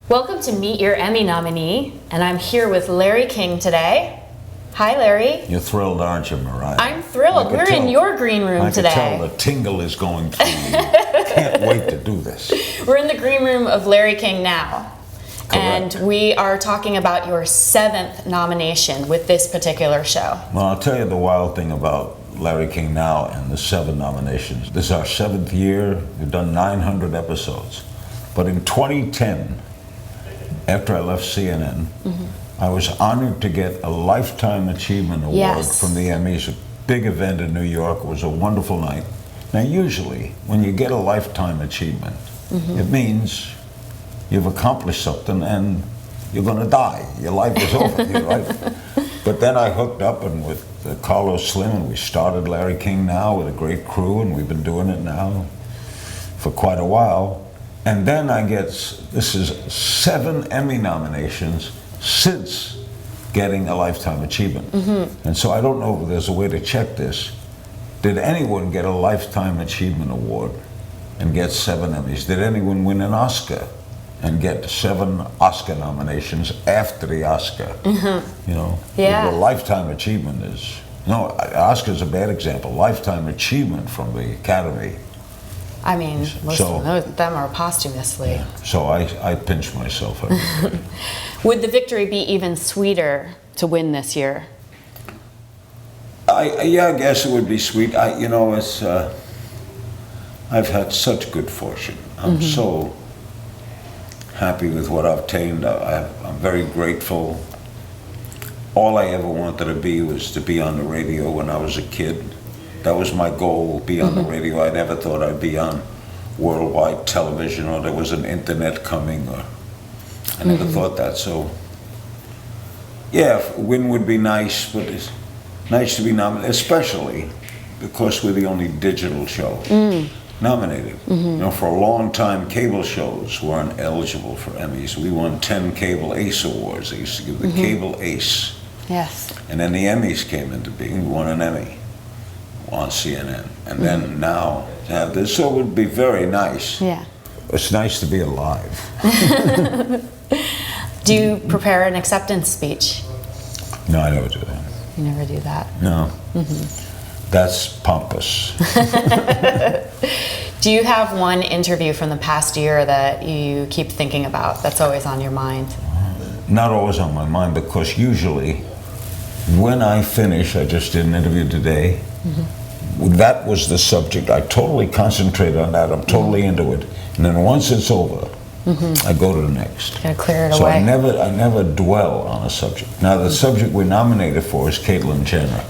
Welcome to Meet Your Emmy Nominee, and I'm here with Larry King today. Hi, Larry. You're thrilled, aren't you, Mariah? I'm thrilled. We're in your green room today. I can tell the tingle is going through you. Can't wait to do this. We're in the green room of Larry King now. Correct. And we are talking about your 7th nomination with this particular show. Well, I'll tell you the wild thing about Larry King Now and the 7 nominations. This is our 7th year. We've done 900 episodes. But in 2010, after I left CNN, I was honored to get a Lifetime Achievement Award from the Emmys, a big event in New York. It was a wonderful night. Now, usually, when you get a Lifetime Achievement, it means you've accomplished something and you're going to die. Your life is over, right? But then I hooked up with Carlos Slim, and we started Larry King Now with a great crew, and we've been doing it now for quite a while. And then I get, this is 7 Emmy nominations since getting a Lifetime Achievement. And so I don't know if there's a way to check this. Did anyone get a Lifetime Achievement Award and get 7 Emmys? Did anyone win an Oscar and get 7 Oscar nominations after the Oscar? You know, the Lifetime Achievement is, no, Oscar's a bad example. Lifetime Achievement from the Academy. I mean, most of them are posthumously. Yeah. So I pinch myself. Would the victory be even sweeter to win this year? I guess it would be sweet. It's I've had such good fortune. I'm so happy with what I've obtained. I'm very grateful. All I ever wanted to be was to be on the radio when I was a kid. That was my goal, be on the radio. I never thought I'd be on worldwide television or there was an internet coming. I never thought that. So, yeah, win would be nice, but it's nice to be nominated, especially because we're the only digital show nominated. You know, for a long time, cable shows weren't eligible for Emmys. We won 10 Cable Ace Awards. They used to give the Cable Ace. Yes. And then the Emmys came into being. We won an Emmy on CNN, and then now to have this, so it would be very nice. Yeah. It's nice to be alive. Do you prepare an acceptance speech? No, I never do that. You never do that? No. That's pompous. Do you have one interview from the past year that you keep thinking about, that's always on your mind? Not always on my mind, because usually when I finish, I just did an interview today, that was the subject. I totally concentrate on that. I'm totally into it. And then once it's over, I go to the next. Gotta clear it so away. I never dwell on a subject. Now, the subject we're nominated for is Caitlyn Jenner.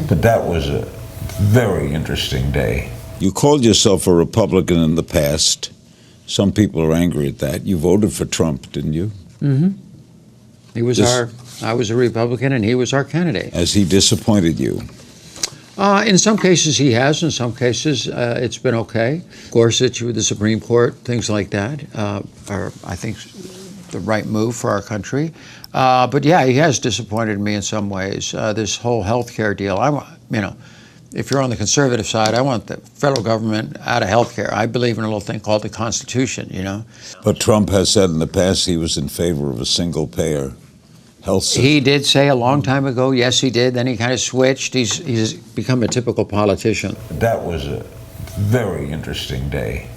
But that was a very interesting day. You called yourself a Republican in the past. Some people are angry at that. You voted for Trump, didn't you? He was I was a Republican and he was our candidate. Has he disappointed you? In some cases he has, in some cases it's been okay. Gorsuch with the Supreme Court, things like that are, I think, the right move for our country. But yeah, he has disappointed me in some ways. This whole health care deal, if you're on the conservative side, I want the federal government out of health care. I believe in a little thing called the Constitution, you know. But Trump has said in the past he was in favor of a single-payer health system. He did say a long time ago, yes, he did. Then he kind of switched. He's become a typical politician. That was a very interesting day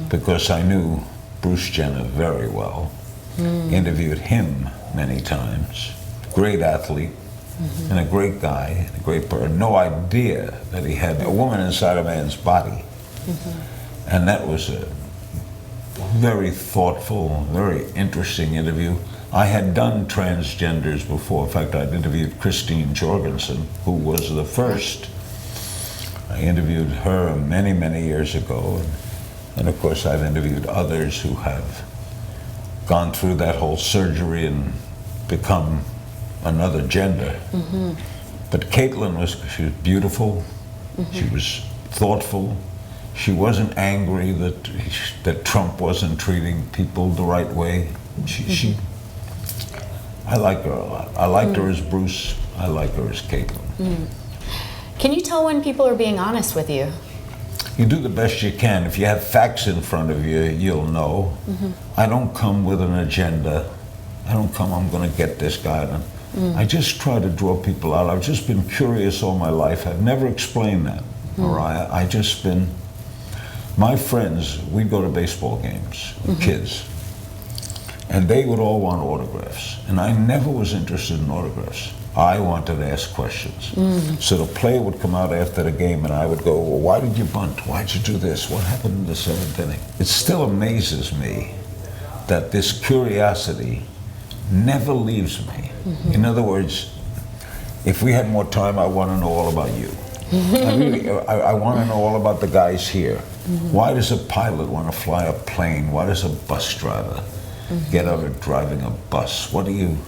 because I knew Bruce Jenner very well, interviewed him many times. Great athlete and a great guy, a great person. No idea that he had a woman inside a man's body. And that was a very thoughtful, very interesting interview. I had done transgenders before. In fact, I'd interviewed Christine Jorgensen, who was the first. I interviewed her many, many years ago. And of course, I've interviewed others who have gone through that whole surgery and become another gender. But Caitlyn she was beautiful. She was thoughtful. She wasn't angry that Trump wasn't treating people the right way. I like her a lot. I liked her as Bruce. I like her as Caitlyn. Can you tell when people are being honest with you? You do the best you can. If you have facts in front of you, you'll know. I don't come with an agenda. I don't come, I'm going to get this guy. I just try to draw people out. I've just been curious all my life. I've never explained that. All right, I just been, my friends, we'd go to baseball games with kids, and they would all want autographs. And I never was interested in autographs. I wanted to ask questions. So the player would come out after the game and I would go, well, why did you bunt? Why'd you do this? What happened in the seventh inning? It still amazes me that this curiosity never leaves me. In other words, if we had more time, I want to know all about you. I want to know all about the guys here. Why does a pilot want to fly a plane? Why does a bus driver get out of driving a bus? What do you...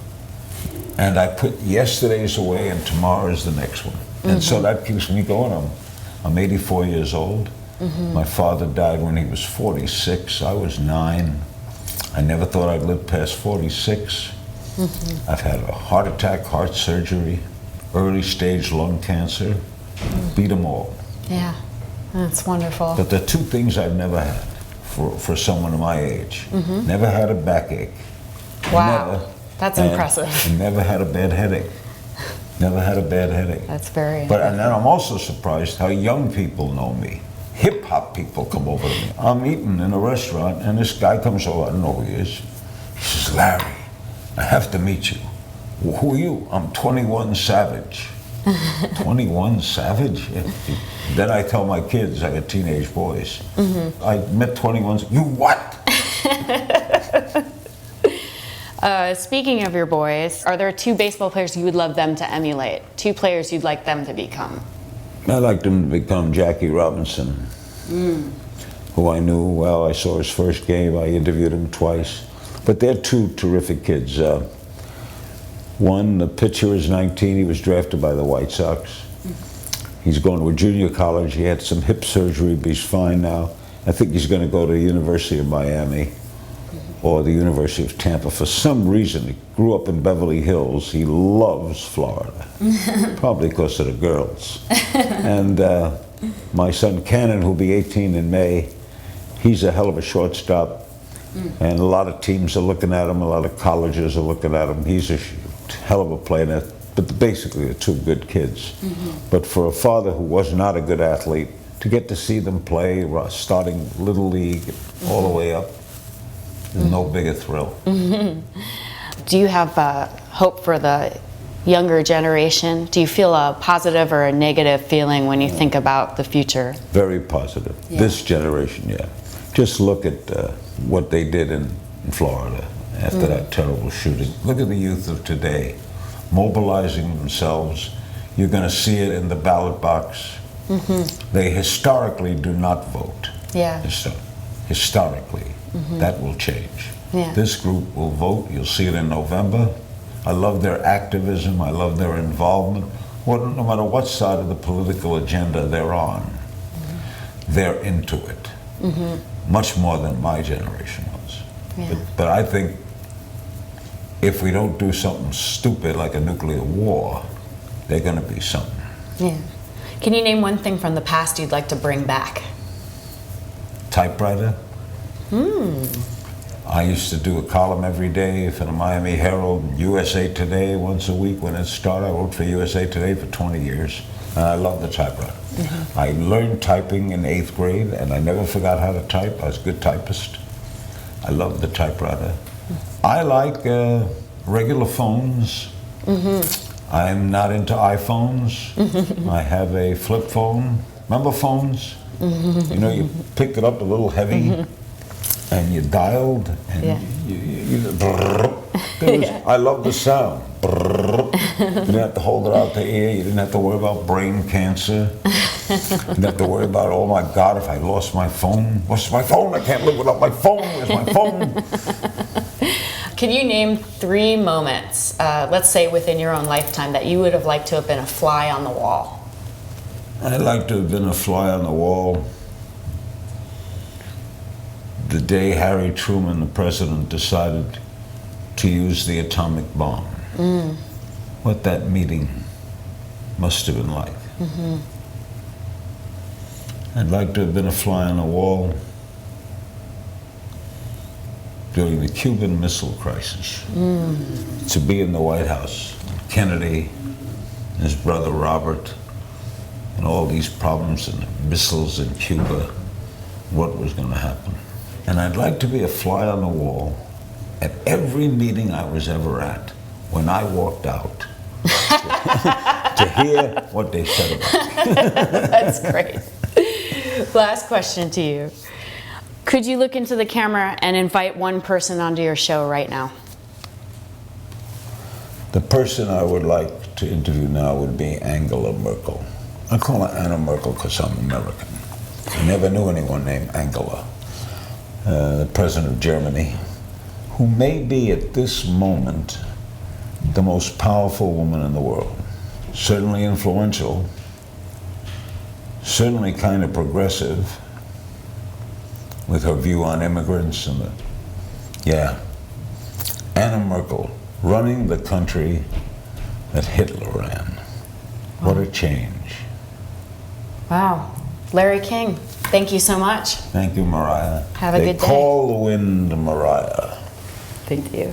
And I put yesterday's away and tomorrow is the next one. And so that keeps me going. I'm 84 years old. My father died when he was 46. I was 9. I never thought I'd live past 46. I've had a heart attack, heart surgery, early stage lung cancer. Beat them all. Yeah, that's wonderful. But the two things I've never had for someone of my age. Never had a backache. Wow. Never. That's impressive. And never had a bad headache. Never had a bad headache. That's very... But and then I'm also surprised how young people know me. Hip hop people come over to me. I'm eating in a restaurant and this guy comes over. I don't know who he is. He says, Larry, I have to meet you. Well, who are you? I'm 21 Savage. 21 Savage? Yeah. Then I tell my kids, I got teenage boys. I met 21. You what? Speaking of your boys, are there 2 baseball players you would love them to emulate? 2 players you'd like them to become? I'd like them to become Jackie Robinson, who I knew well. I saw his first game. I interviewed him twice. But they're 2 terrific kids. One, the pitcher, is 19. He was drafted by the White Sox. He's going to a junior college. He had some hip surgery, but he's fine now. I think he's going to go to the University of Miami or the University of Tampa. For some reason, he grew up in Beverly Hills. He loves Florida, probably because of the girls. And my son Cannon, who'll be 18 in May, he's a hell of a shortstop. And a lot of teams are looking at him, a lot of colleges are looking at him. He's a hell of a player, but basically they're 2 good kids. But for a father who was not a good athlete, to get to see them play, starting Little League all the way up, there's no bigger thrill. Do you have hope for the younger generation? Do you feel a positive or a negative feeling when you think about the future? Very positive. Yeah. This generation, yeah. Just look at what they did in Florida after that terrible shooting. Look at the youth of today, mobilizing themselves. You're going to see it in the ballot box. They historically do not vote. Yeah. Historically. That will change. Yeah. This group will vote. You'll see it in November. I love their activism. I love their involvement. Well, no matter what side of the political agenda they're on, they're into it. Much more than my generation was. Yeah. But I think if we don't do something stupid like a nuclear war, they're going to be something. Yeah. Can you name one thing from the past you'd like to bring back? Typewriter. I used to do a column every day for the Miami Herald, USA Today once a week when it started. I wrote for USA Today for 20 years. And I love the typewriter. I learned typing in 8th grade and I never forgot how to type. I was a good typist. I love the typewriter. I like regular phones. I'm not into iPhones. I have a flip phone. Remember phones? You know, you picked it up a little heavy and you dialed and I love the sound. You didn't have to hold it out the ear. You didn't have to worry about brain cancer. You didn't have to worry about, oh my God, if I lost my phone. What's my phone? I can't live without my phone. Where's my phone? Can you name 3 moments, let's say within your own lifetime, that you would have liked to have been a fly on the wall? I'd like to have been a fly on the wall the day Harry Truman, the president, decided to use the atomic bomb. What that meeting must have been like. I'd like to have been a fly on the wall during the Cuban Missile Crisis. To be in the White House, Kennedy, his brother Robert, and all these problems and missiles in Cuba, what was going to happen. And I'd like to be a fly on the wall at every meeting I was ever at when I walked out to hear what they said about me. That's great. Last question to you. Could you look into the camera and invite one person onto your show right now? The person I would like to interview now would be Angela Merkel. I call her Anna Merkel because I'm American. I never knew anyone named Angela. The president of Germany, who may be at this moment the most powerful woman in the world. Certainly influential, certainly kind of progressive with her view on immigrants and Anna Merkel running the country that Hitler ran. What a change. Wow. Larry King, thank you so much. Thank you, Mariah. Have a good day. They call the wind Mariah. Thank you.